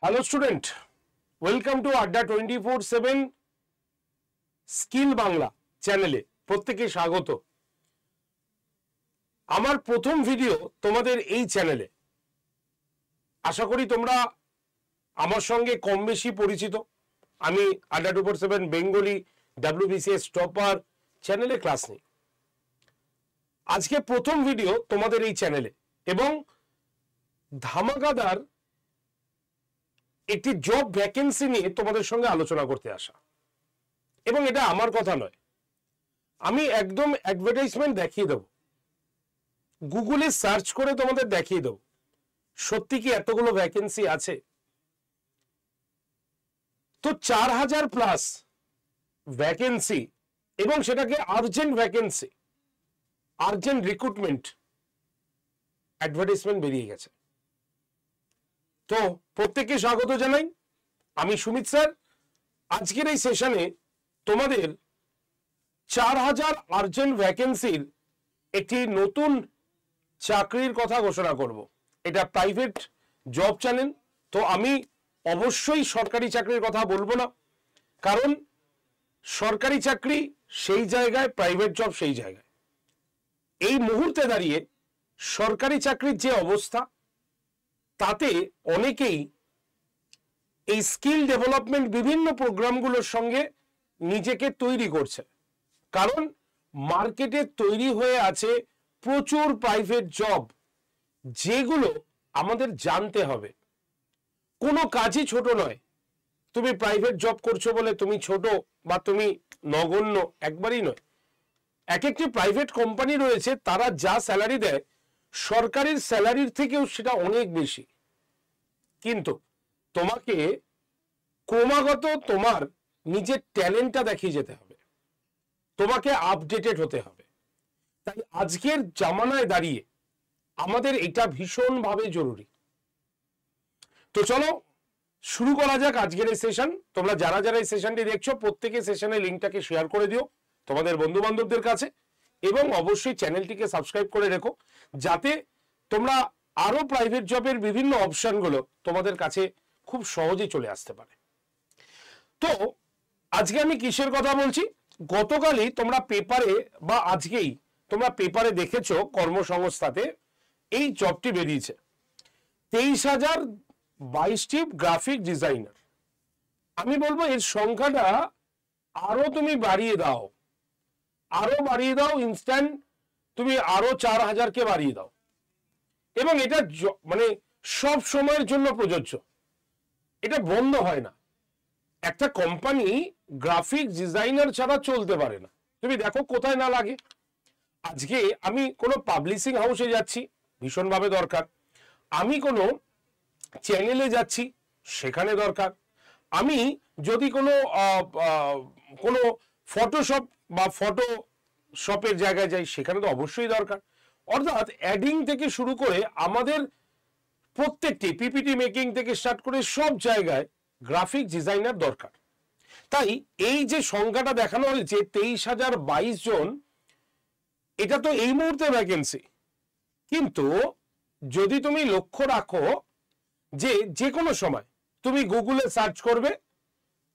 Hello student, welcome to আড্ডা 24/7 skill Bangla চ্যানেলে প্রত্যেকে স্বাগত। আমার প্রথম ভিডিও তোমাদের এই চ্যানেলে। আশা করি তোমরা আমার সঙ্গে কম বেশি পরিচিত। আমি আড্ডা 24/7 বেঙ্গলি WBCS টপার চ্যানেলে ক্লাস নিই। আজকে প্রথম ভিডিও তোমাদের এই চ্যানেলে এবং ধামাকাদার একটি জব ভ্যাকেন্সি নিয়ে তোমাদের সঙ্গে আলোচনা করতে আসা। এবং এটা আমার কথা নয়, আমি একদম অ্যাডভার্টাইজমেন্ট দেখিয়ে দেব, গুগলে সার্চ করে তোমাদের দেখিয়ে দেব সত্যি কি এতগুলো ভ্যাকেন্সি আছে। তো 4000 প্লাস ভ্যাকেন্সি এবং সেটাকে urgent vacancy, urgent recruitment advertisement বেরিয়ে গেছে। তো প্রত্যেককে স্বাগত জানাই, আমি সুমিত স্যার। আজকের এই সেশনে তোমাদের 4000 আর্জেন্ট ভ্যাকেন্সির একটি নতুন চাকরির কথা ঘোষণা করব। এটা প্রাইভেট জব চ্যানেল, তো আমি অবশ্যই সরকারি চাকরির কথা বলবো না, কারণ সরকারি চাকরি সেই জায়গায়, প্রাইভেট জব সেই জায়গায়। এই মুহূর্তে দাঁড়িয়ে সরকারি চাকরির যে অবস্থা, তাতে অনেকেই এই স্কিল ডেভেলপমেন্ট বিভিন্ন প্রোগ্রামগুলোর সঙ্গে নিজেকে তৈরি করছে, কারণ মার্কেটে তৈরি হয়ে আছে প্রচুর প্রাইভেট জব, যেগুলো আমাদের জানতে হবে। কোনো কাজই ছোট নয়। তুমি প্রাইভেট জব করছো বলে তুমি ছোট বা তুমি নগণ্য, একবারই নয়। এক একটি প্রাইভেট কোম্পানি রয়েছে, তারা যা স্যালারি দেয় সরকারের স্যালারির থেকেও সেটা অনেক বেশি। কিন্তু তোমাকে ক্রমাগত তোমার নিজের ট্যালেন্টটা দেখিয়ে যেতে হবে, তোমাকে আপডেটেড হতে হবে। তাই আজকের জামানায় দাঁড়িয়ে আমাদের এটা ভীষণভাবে জরুরি। তো চলো শুরু করা যাক আজকের এই সেশন। তোমরা যারা যারা এই সেশনটি দেখছো, প্রত্যেকে সেশনের লিঙ্কটাকে শেয়ার করে দিও তোমাদের বন্ধু বান্ধবদের কাছে, এবং অবশ্যই চ্যানেলটিকে সাবস্ক্রাইব করে রেখো, যাতে তোমরা আরো প্রাইভেট জবের বিভিন্ন অপশনগুলো তোমাদের কাছে খুব সহজেই চলে আসতে পারে। তো আজকে আমি কিসের কথা বলছি? গতকালই তোমরা পেপারে বা আজকেই তোমরা পেপারে দেখেছো কর্মসংস্থাতে এই জবটি বেরিয়েছে, 23,022টি গ্রাফিক ডিজাইনার। আমি বলবো এর সংখ্যাটা আরো তুমি বাড়িয়ে দাও, আরো বাড়িয়ে দাও, ইনস্ট্যান্ট তুমি আরো 4000কে বাড়িয়ে দাও। এবং এটা মানে সব সময়ের জন্য প্রযোজ্য, এটা বন্ধ হয় না। একটা কোম্পানি গ্রাফিক ডিজাইনার ছাড়া চলতে পারে না। তুমি দেখো কোথায় না লাগে। আজকে আমি কোনো পাবলিশিং হাউসে যাচ্ছি, ভীষণভাবে দরকার। আমি কোনো চ্যানেলে যাচ্ছি, সেখানে দরকার। আমি যদি কোনো ফটোশপ বা ফটোশপের জায়গায় যাই, সেখানে তো অবশ্যই দরকার। অর্থাৎ অ্যাডিং থেকে শুরু করে আমাদের প্রত্যেকটি পিপিটি মেকিং থেকে স্টার্ট করে সব জায়গায় গ্রাফিক ডিজাইনার দরকার। তাই এই যে সংখ্যাটা দেখানো হয়েছে 23,022 জন, এটা তো এই মুহূর্তে ভ্যাকেন্সি। কিন্তু যদি তুমি লক্ষ্য রাখো যে কোনো সময় তুমি গুগলে সার্চ করবে,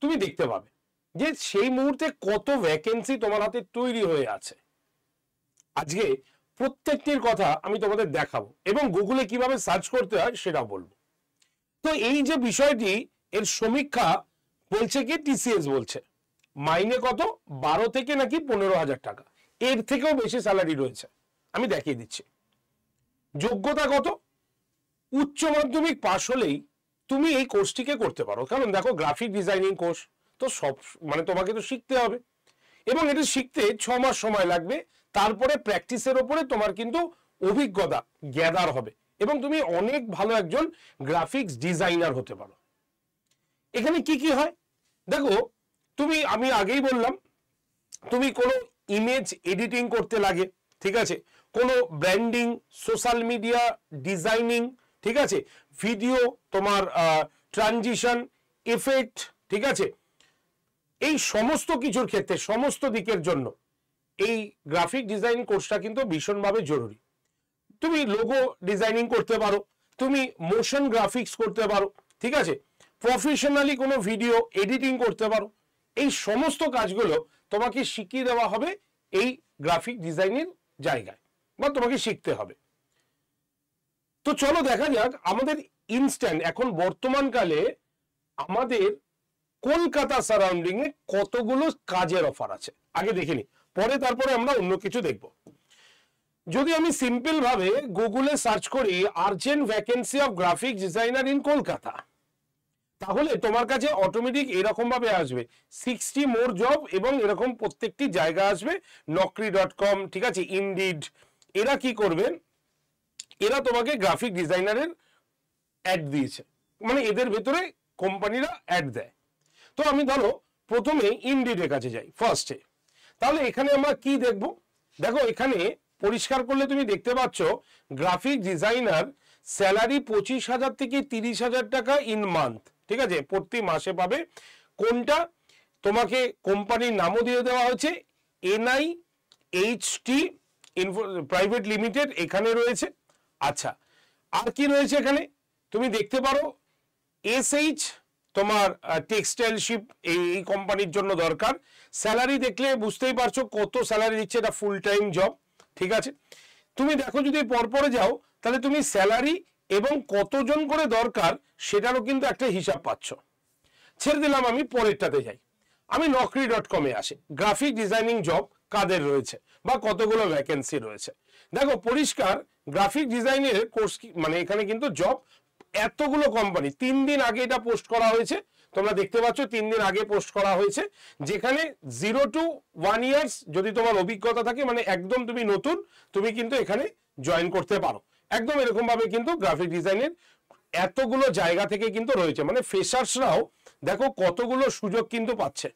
তুমি দেখতে পাবে যে সেই মুহূর্তে কত ভ্যাকেন্সি তোমার হাতে তৈরি হয়ে আছে। আজকে প্রত্যেকটির কথা আমি তোমাদের দেখাবো এবং গুগলে কিভাবে সার্চ করতে হয় সেটাও বলবো। তো এই যে বিষয়টি, এর সমীক্ষা বলছে কি, TCS বলছে মাইনে কত, 12 থেকে নাকি 15,000 টাকা, এর থেকেও বেশি স্যালারি রয়েছে। আমি দেখিয়ে দিচ্ছি। যোগ্যতা কত? উচ্চ মাধ্যমিক পাশ হলেই তুমি এই কোর্সটিকে করতে পারো, কারণ দেখো গ্রাফিক ডিজাইনিং কোর্স তো সব মানে তোমাকে তো শিখতে হবে, এবং এটা শিখতে 6 মাস সময় লাগবে। তারপরে প্র্যাকটিসের ওপরে তোমার কিন্তু অভিজ্ঞতা গ্যাদার হবে এবং তুমি অনেক ভালো একজন গ্রাফিক্স ডিজাইনার হতে পারো। এখানে কি কি হয় দেখো, আমি আগেই বললাম, তুমি কোনো ইমেজ এডিটিং করতে লাগে, ঠিক আছে, কোনো ব্র্যান্ডিং, সোশ্যাল মিডিয়া ডিজাইনিং, ঠিক আছে, ভিডিও, তোমার ট্রানজিশন, এফেক্ট, ঠিক আছে, এই সমস্ত কিছুর ক্ষেত্রে সমস্ত দিকের জন্য এই গ্রাফিক ডিজাইন কোর্সটা কিন্তু ভীষণভাবে জরুরি। তুমি লোগো ডিজাইনিং করতে পারো, তুমি মোশন গ্রাফিক্স করতে পারো, ঠিক আছে, প্রফেশনালি কোনো ভিডিও এডিটিং করতে পারো, এই সমস্ত কাজগুলো তোমাকে শিখিয়ে দেওয়া হবে এই গ্রাফিক ডিজাইনের জায়গায়, বা তোমাকে শিখতে হবে। তো চলো দেখা যাক আমাদের ইনস্ট্যান্ট এখন বর্তমানকালে আমাদের কলকাতা সারাউন্ডিং এ কতগুলো কাজের অফার আছে আগে দেখে নি, পরে তারপরে আমরা অন্য কিছু দেখব। যদি আমি সিম্পল ভাবে গুগলে সার্চ করি urgent vacancy of graphic designer in Kolkata, তাহলে তোমার কাছে অটোমেটিক এরকম ভাবে আসবে 60 মোর জব, এবং এরকম প্রত্যেকটি জায়গা আসবে, naukri.com, ঠিক আছে, ইনডিড। এরা কি করবে, এরা তোমাকে গ্রাফিক ডিজাইনারের অ্যাড দিয়েছে, মানে এদের ভেতরে কোম্পানিরা অ্যাড দেয়। তো আমি ধরো প্রথমে ইনডিডের কাছে যাই ফার্স্টে, তাহলে এখানে আমরা কি দেখব, দেখো এখানে পরিষ্কার করলে তুমি দেখতে পাচ্ছ গ্রাফিক ডিজাইনার স্যালারি 25,000 থেকে 30,000 টাকা ইন মান্থ, ঠিক আছে, প্রতি মাসে পাবে। কোনটা, তোমাকে কোম্পানির নামও দিয়ে দেওয়া হয়েছে, NIHT প্রাইভেট লিমিটেড এখানে রয়েছে। আচ্ছা, আর কি রয়েছে এখানে তুমি দেখতে পারো, SH তোমার টেক্সটাইল শিপ এই কোম্পানির জন্য দরকার। স্যালারি দেখলে বুঝতেই পারছো কত স্যালারি দিচ্ছে, এটা ফুল টাইম জব, ঠিক আছে। তুমি দেখো যদি পরপরে যাও তাহলে তুমি স্যালারি এবং কতজন করে দরকার সেটারও কিন্তু একটা হিসাব পাচ্ছ। ছেড়ে দিলাম, আমি পরেরটাতে যাই, আমি naukri.com এ আসি, গ্রাফিক ডিজাইনিং জব কাদের রয়েছে বা কতগুলো ভ্যাকেন্সি রয়েছে। দেখো পরিষ্কার গ্রাফিক ডিজাইনের কোর্স, মানে এখানে কিন্তু জব এতগুলো কোম্পানি, 3 দিন আগে এটা পোস্ট করা হয়েছে, তোমরা দেখতে পাচ্ছ 3 দিন আগে পোস্ট করা হয়েছে, যেখানে 0 to 1 ইয়ার্স যদি তোমার অভিজ্ঞতা থাকে, মানে একদম তুমি নতুন, তুমি কিন্তু এখানে জয়েন করতে পারো। একদম এরকম ভাবে কিন্তু গ্রাফিক ডিজাইনের এতগুলো জায়গা থেকে কিন্তু রয়েছে, মানে ফ্রেশার্সরাও দেখো কতগুলো সুযোগ কিন্তু পাচ্ছে।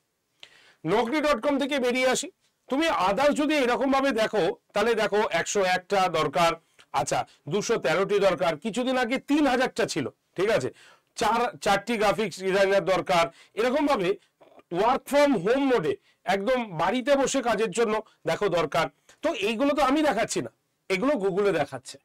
naukri.com থেকে বেরিয়ে আসি, তুমি আদার্স যদি এরকম ভাবে দেখো তাহলে দেখো 101টা দরকার, আচ্ছা 213টি দরকার, কিছুদিন আগে 3000টা ছিল, ঠিক আছে, 4টি গ্রাফিক্স ডিজাইনার দরকার, এরকম ভাবে ওয়ার্ক ফ্রম হোম মোডে একদম বাড়িতে বসে কাজের জন্য দেখো দরকার। তো এইগুলো তো আমি দেখাচ্ছি না, এগুলো গুগলে দেখাচ্ছে।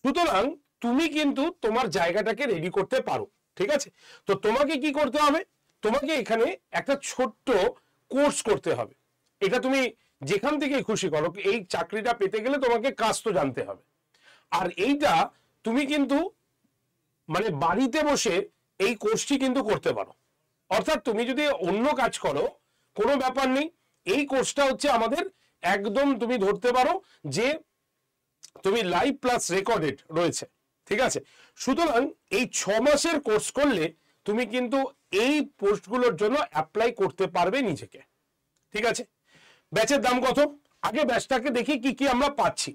সুতরাং তুমি কিন্তু তোমার জায়গাটাকে রেডি করতে পারো, ঠিক আছে। তো তোমাকে কি করতে হবে, তোমাকে এখানে একটা ছোট্ট কোর্স করতে হবে। এটা তুমি যেখান থেকে খুশি করো, এই চাকরিটা পেতে গেলে তোমাকে কাজ তো জানতে হবে। আর এইটা তুমি কিন্তু মানে বাড়িতে বসে এই কোর্সটি কিন্তু করতে পারো, অর্থাৎ তুমি যদি অন্য কাজ করো কোনো ব্যাপার নেই, এই কোর্সটা হচ্ছে আমাদের একদম তুমি ধরতে পারো যে তুমি লাইভ প্লাস রেকর্ডেড রয়েছে, ঠিক আছে। সুতরাং এই 6 মাসের কোর্স করলে তুমি কিন্তু এই পোস্টগুলোর জন্য অ্যাপ্লাই করতে পারবে নিজেকে, ঠিক আছে। ব্যাচের দাম কত, আগে ব্যাচটাকে দেখি কি কি আমরা পাচ্ছি।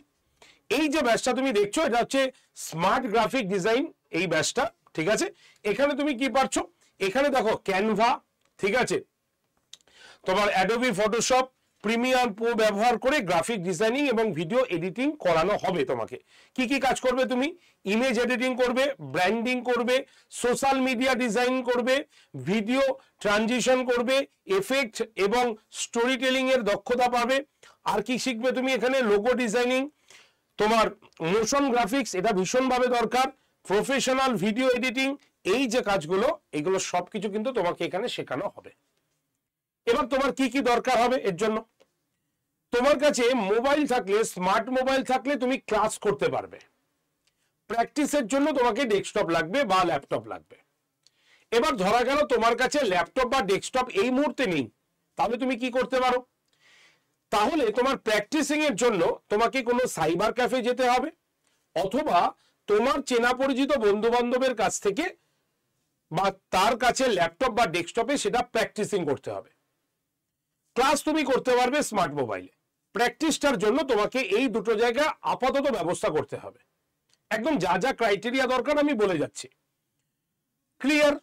এই যে ব্যাচটা তুমি দেখছো এটা হচ্ছে স্মার্ট গ্রাফিক ডিজাইন, এই ব্যাচটা, ঠিক আছে। এখানে তুমি কি পাচ্ছ, এখানে দেখো ক্যানভা, ঠিক আছে, তোমার অ্যাডোবি ফটোশপ, প্রিমিয়ার প্রো ব্যবহার করে গ্রাফিক ডিজাইনিং এবং ভিডিও এডিটিং করানো হবে। তোমাকে কি কি কাজ করবে, তুমি ইমেজ এডিটিং করবে, ব্র্যান্ডিং করবে, সোশ্যাল মিডিয়া ডিজাইন করবে, ভিডিও ট্রানজিশন করবে, এফেক্ট এবং স্টোরি টেলিং এর দক্ষতা পাবে। আর কি শিখবে তুমি এখানে, লোগো ডিজাইনিং, তোমার মোশন গ্রাফিক্স, এটা ভীষণভাবে দরকার, প্রফেশনাল ভিডিও এডিটিং, এই যে কাজগুলো এগুলো সবকিছু কিন্তু তোমাকে এখানে শেখানো হবে। এবার তোমার কি কি দরকার হবে এর জন্য, তোমার কাছে মোবাইল থাকলে, স্মার্ট মোবাইল থাকলে তুমি ক্লাস করতে পারবে। প্র্যাকটিসের জন্য তোমাকে ডেস্কটপ লাগবে বা ল্যাপটপ লাগবে। এবার ধরা গেল তোমার কাছে ল্যাপটপ বা ডেস্কটপ এই মুহূর্তে নেই, তাহলে তুমি কি করতে পারো, তাহলে তোমার প্র্যাকটিসিং এর জন্য তোমাকে কোনো সাইবার ক্যাফে যেতে হবে, অথবা তোমার চেনা পরিচিত বন্ধু বান্ধবের কাছ থেকে বা তার কাছে ল্যাপটপ বা ডেস্কটপে সেটা প্র্যাকটিসিং করতে হবে। ক্লাস তুমি করতে পারবে স্মার্ট মোবাইলে। প্র্যাকটিসটার জন্য তোমাকে এই দুটো জায়গা আপাতত ব্যবস্থা করতে হবে। একদম যা যা ক্রাইটেরিয়া দরকার আমি বলে যাচ্ছি, ক্লিয়ার।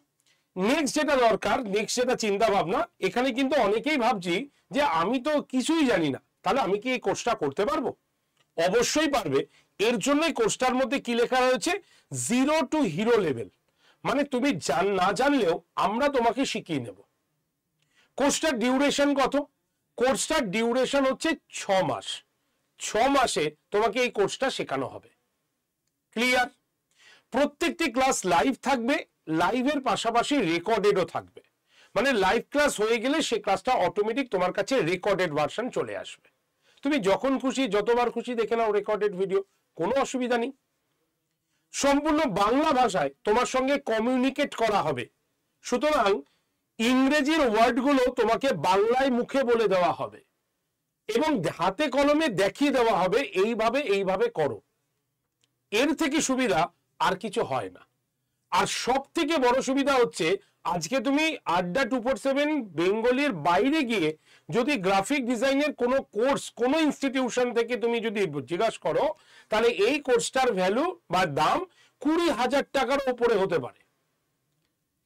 নেক্সট যেটা দরকার, নেক্সট যেটা চিন্তা ভাবনা, এখানে কিন্তু অনেকেই ভাবছি যে আমি তো কিছুই জানি না, তাহলে আমি কি এই কোর্সটা করতে পারবো? অবশ্যই পারবে। এর জন্যই কোর্সটার মধ্যে কি লেখা রয়েছে, 0 to হিরো লেভেল, মানে তুমি না জানলেও আমরা তোমাকে শিখিয়ে নেব। কোর্সটার ডিউরেশন কত, কোর্সটার ডিউরেশন হচ্ছে 6 মাস। 6 মাসে তোমাকে এই কোর্সটা শেখানো হবে, ক্লিয়ার। প্রত্যেকটি ক্লাস লাইভ থাকবে, লাইভের পাশাপাশি রেকর্ডেডও থাকবে, মানে লাইভ ক্লাস হয়ে গেলে সেই ক্লাসটা অটোমেটিক তোমার কাছে রেকর্ডেড ভার্সন চলে আসবে। তুমি যখন খুশি যতবার খুশি দেখে নাও রেকর্ডেড ভিডিও, কোনো অসুবিধা নেই। সম্পূর্ণ বাংলা ভাষায় তোমার সঙ্গে কমিউনিকেট করা হবে, সুতরাং ইংরেজির ওয়ার্ডগুলো তোমাকে বাংলায় মুখে বলে দেওয়া হবে এবং হাতে কলমে দেখিয়ে দেওয়া হবে এইভাবে এইভাবে করো। এর থেকে সুবিধা আর কিছু হয় না। আর সব থেকে বড় সুবিধা হচ্ছে আজকে তুমি আড্ডা 247 বেঙ্গলির বাইরে গিয়ে যদি গ্রাফিক ডিজাইনের কোনো কোর্স কোনো ইনস্টিটিউশন থেকে তুমি যদি জিজ্ঞাসা করো, তাহলে এই কোর্সটার ভ্যালু বা দাম 20,000 টাকার উপরে হতে পারে।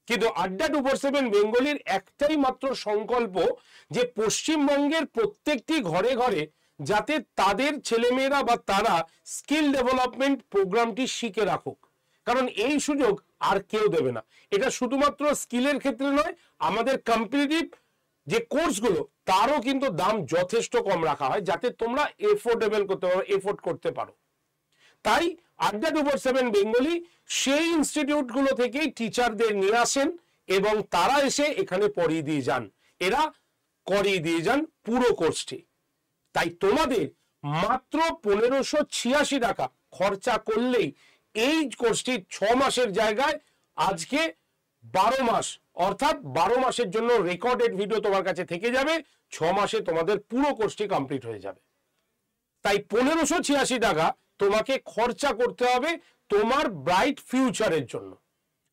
কিন্তু আড্ডা 247 বেঙ্গলির একটাই মাত্র সংকল্প যে পশ্চিমবঙ্গের প্রত্যেকটি ঘরে ঘরে যাতে তাদের ছেলেমেয়েরা বা তারা স্কিল ডেভেলপমেন্ট প্রোগ্রামটি শিখে রাখুক, কারণ এই সুযোগ আর কেউ দেবে না। এটা শুধুমাত্র স্কিলের ক্ষেত্রে নয়, আমাদের কম্পিটিটিভ যে কোর্সগুলো তারও কিন্তু দাম যথেষ্ট কম রাখা হয় যাতে তোমরা এফোর্ডেবল করতে পারো, এফোর্ড করতে পারো। তাই আড্ডা 247 বেঙ্গলি সেই ইনস্টিটিউটগুলো থেকেই টিচারদের নিয়ে আসেন এবং তারা এসে এখানে পড়িয়ে দিয়ে যান, এরা করিয়ে দিয়ে যান পুরো কোর্সটি। তাই তোমাদের মাত্র 1586 টাকা খরচা করলেই এই কোর্সটি 6 মাসের জায়গায় আজকে 12 মাস, অর্থাৎ 12 মাসের জন্য রেকর্ডেড ভিডিও তোমার কাছে থেকে যাবে, 6 মাসে তোমাদের পুরো কোর্সটি কমপ্লিট হয়ে যাবে। তাই 1586 টাকা তোমাকে খরচা করতে হবে তোমার ব্রাইট ফিউচারের জন্য।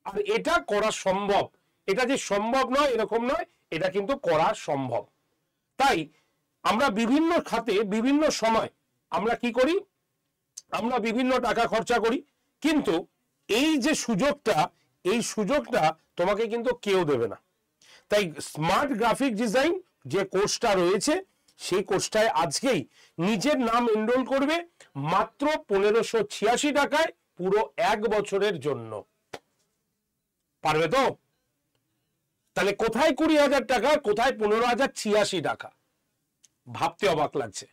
আর এটা করা সম্ভব, এটা যে সম্ভব নয় এরকম নয়, এটা কিন্তু করা সম্ভব। তাই আমরা বিভিন্ন খাতে বিভিন্ন সময় আমরা কি করি, আমরা বিভিন্ন টাকা খরচা করি, কিন্তু এই যে সুযোগটা, এই সুযোগটা তোমাকে কিন্তু কেউ দেবে না। তাই স্মার্ট গ্রাফিক ডিজাইন যে কোর্সটা রয়েছে সেই কোর্সটায় আজকেই নিজের নাম এনরোল করবে মাত্র 1586 টাকায় পুরো 1 বছরের জন্য। পারবে তো? তাহলে কোথায় 20,000 টাকা, কোথায় 15,086 টাকা? ভাবতে অবাক লাগছে।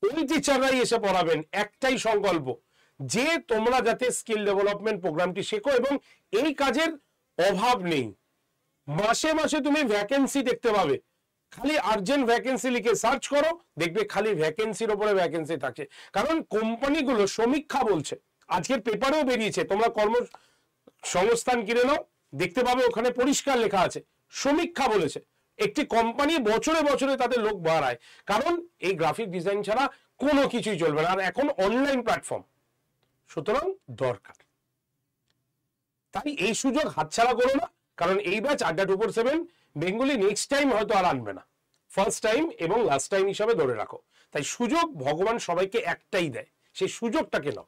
ওই টিচাররাই এসে পড়াবেন, একটাই সংকল্প যে তোমরা যাতে স্কিল ডেভেলপমেন্ট প্রোগ্রামটি শেখো এবং এই কাজের অভাব নেই। মাসে মাসে তুমি ভ্যাকেন্সি দেখতে পাবে, খালি আর্জেন্ট ভ্যাকেন্সি লিখে সার্চ করো, দেখবে খালি ভ্যাকেন্সির উপরে ভ্যাকেন্সি থাকছে। কারণ কোম্পানিগুলো সমীক্ষা বলছে, আজকের পেপারেও বেরিয়েছে, তোমরা কর্মসংস্থান কিনে নাও, দেখতে পাবে ওখানে পরিষ্কার লেখা আছে সমীক্ষা বলেছে একটি কোম্পানি বছরে বছরে তাদের লোক বাড়ায়, কারণ এই গ্রাফিক ডিজাইন ছাড়া কোনো কিছুই চলবে না। আর এখন অনলাইন প্ল্যাটফর্ম, সুতরাং দরকার। তাই এই সুযোগ হাতছাড়া করো না, কারণ এই ব্যাচ আড্ডা 247 বেঙ্গলি নেক্সট টাইম হয়তো আর আনবে না, ফার্স্ট টাইম এবং লাস্ট টাইম হিসাবে ধরে রাখো। তাই সুযোগ ভগবান সবাইকে একটাই দেয়, সেই সুযোগটাকে নাও।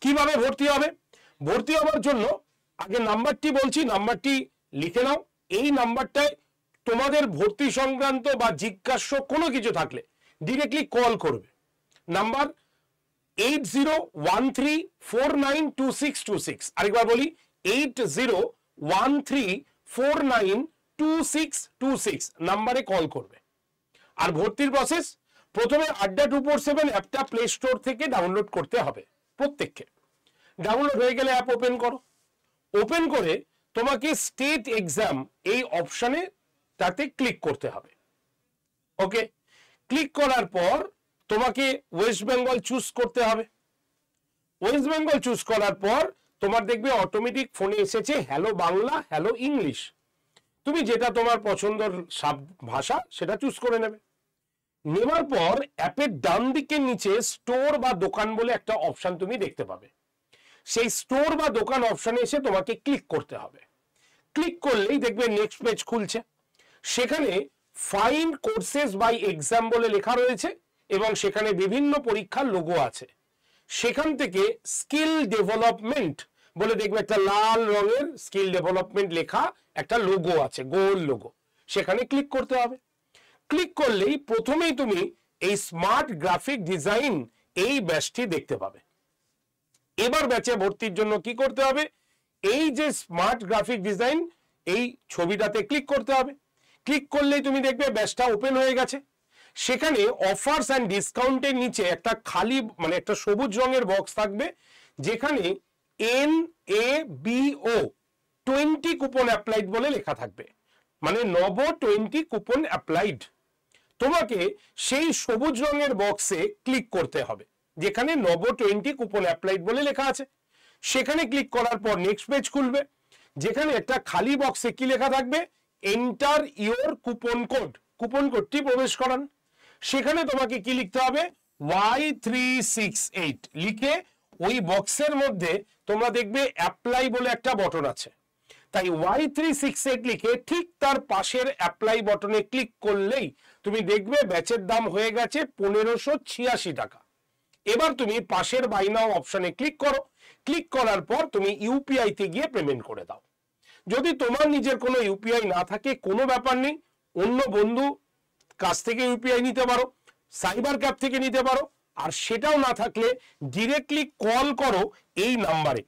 কিভাবে ভর্তি হবে? ভর্তি হওয়ার জন্য আগে নাম্বারটি বলছি, নাম্বারটি লিখে নাও। এই নাম্বারটায় তোমাদের ভর্তি সংক্রান্ত বা জিজ্ঞাস্য কোনো কিছু থাকলে ডিরেক্টলি কল করবে। নাম্বার 8013492626। আরেকবার বলি, 8013492626 নাম্বারে কল করবে। আর ভর্তির প্রসেস, প্রথমে আড্ডা 247 অ্যাপটা প্লে স্টোর থেকে ডাউনলোড করতে হবে প্রত্যেককে। ডাউনলোড হয়ে গেলে অ্যাপ ওপেন করো, ওপেন করে তোমাকে স্টেট এক্সাম এই অপশনে তাতে ক্লিক করতে হবে। ওকে, ক্লিক করার পর তোমাকে ওয়েস্ট বেঙ্গল চুজ করতে হবে। ওয়েস্ট বেঙ্গল চুজ করার পর তোমার দেখবে অটোমেটিক ফোনে এসেছে হ্যালো বাংলা, হ্যালো ইংলিশ। তুমি যেটা তোমার পছন্দের ভাষা সেটা চুজ করে নেবে। নেওয়ার পর অ্যাপের ডান দিকের নিচে স্টোর বা দোকান বলে একটা অপশন তুমি দেখতে পাবে। সেই স্টোর বা দোকান অপশনে এসে তোমাকে ক্লিক করতে হবে। ক্লিক করলেই দেখবে নেক্সট পেজ খুলছে, সেখানে ফাইন্ড কোর্সেস বাই এক্সাম বলে লেখা রয়েছে এবং সেখানে বিভিন্ন পরীক্ষার লোগো আছে। সেখান থেকে স্কিল ডেভেলপমেন্ট বলে দেখবে একটা লাল রঙের স্কিল ডেভেলপমেন্ট লেখা একটা লোগো আছে, গোল লোগো, সেখানে ক্লিক করতে হবে। ক্লিক করলেই প্রথমেই তুমি এই স্মার্ট গ্রাফিক ডিজাইন এই ব্যাচটি দেখতে পাবে। এবার ব্যাচে ভর্তির জন্য কি করতে হবে? এই যে স্মার্ট গ্রাফিক ডিজাইন এই ছবিটাতে ক্লিক করতে হবে। ক্লিক করলেই তুমি দেখবে ব্যাচটা ওপেন হয়ে গেছে। সেখানে অফার্স অ্যান্ড ডিসকাউন্টের নিচে একটা খালি মানে একটা সবুজ রঙের বক্স থাকবে, যেখানে NABO 20 কুপন অ্যাপ্লাইড বলে লেখা থাকবে, মানে নব 20 কুপন অ্যাপ্লাইড। তোমাকে সেই সবুজ রঙের বক্সে ক্লিক করতে হবে যেখানে নব 20 কুপন অ্যাপ্লাইড বলে লেখা আছে। সেখানে ক্লিক করার পর নেক্সট পেজ খুলবে, যেখানে একটা খালি বক্সে কি লেখা থাকবে, enter your coupon code, coupon কোডটি প্রবেশ করান। সেখানে তোমাকে কি লিখতে হবে, Y368 লিখে ওই বক্সের মধ্যে তোমরা দেখবে অ্যাপ্লাই বলে একটা বটন আছে, তাই Y368 লিখে ঠিক তার পাশের অ্যাপ্লাই বটনে ক্লিক করলেই তুমি দেখবে ব্যাচের দাম হয়ে গেছে 1586 টাকা। এবার তুমি পাশের বাই নাও অপশনে ক্লিক করো, ক্লিক করার পর তুমি ইউপিআই তে গিয়ে পেমেন্ট করে দাও। যদি তোমার নিজের কোনো ইউপিআই না থাকে কোনো ব্যাপার নেই, অন্য বন্ধু কাছ থেকে ইউপিআই নিতে পারো, সাইবার ক্যাফ থেকে নিতে পারো, আর সেটাও না থাকলে ডিরেক্টলি কল করো এই নাম্বারে,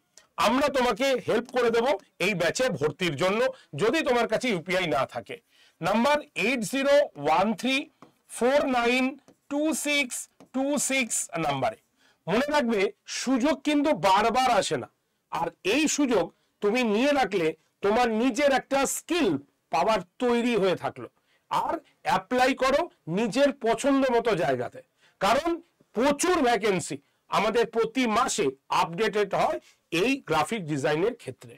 আমরা তোমাকে হেল্প করে দেব এই ব্যাচে ভর্তির জন্য যদি তোমার কাছে ইউপিআই না থাকে। নাম্বার 8013492626 নাম্বারে। মনে রাখবে সুযোগ কিন্তু বারবার আসে না, আর এই সুযোগ তুমি নিয়ে রাখলে তোমার নিজের একটা স্কিল পাওয়ার তৈরি হয়ে থাকলো। আর অ্যাপ্লাই করো নিজের পছন্দ মতো জায়গাতে, কারণ প্রচুর ভ্যাকেন্সি আমাদের প্রতি মাসে আপডেটেড হয় এই গ্রাফিক ডিজাইনের ক্ষেত্রে।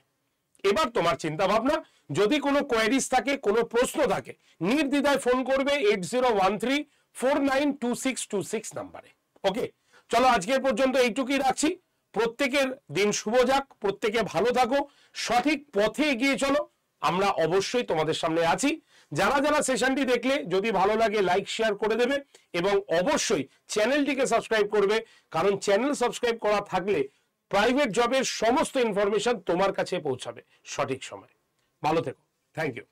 এবার তোমার চিন্তা ভাবনা, যদি কোনো কোয়েরিজ থাকে, কোনো প্রশ্ন থাকে, নির্দ্বিধায় ফোন করবে 8013492626 নাম্বারে। ওকে, চলো আজকের পর্যন্ত এইটুকুই রাখছি। প্রত্যেকের দিন শুভ যাক, প্রত্যেকে ভালো থাকো, সঠিক পথে এগিয়ে চলো, আমরা অবশ্যই তোমাদের সামনে আছি। যারা যারা সেশনটি দেখলে যদি ভালো লাগে লাইক শেয়ার করে দেবে এবং অবশ্যই চ্যানেলটিকে সাবস্ক্রাইব করবে, কারণ চ্যানেল সাবস্ক্রাইব করা থাকলে প্রাইভেট জবের সমস্ত ইনফরমেশন তোমার কাছে পৌঁছাবে সঠিক সময়। ভালো থেকো, থ্যাংক ইউ।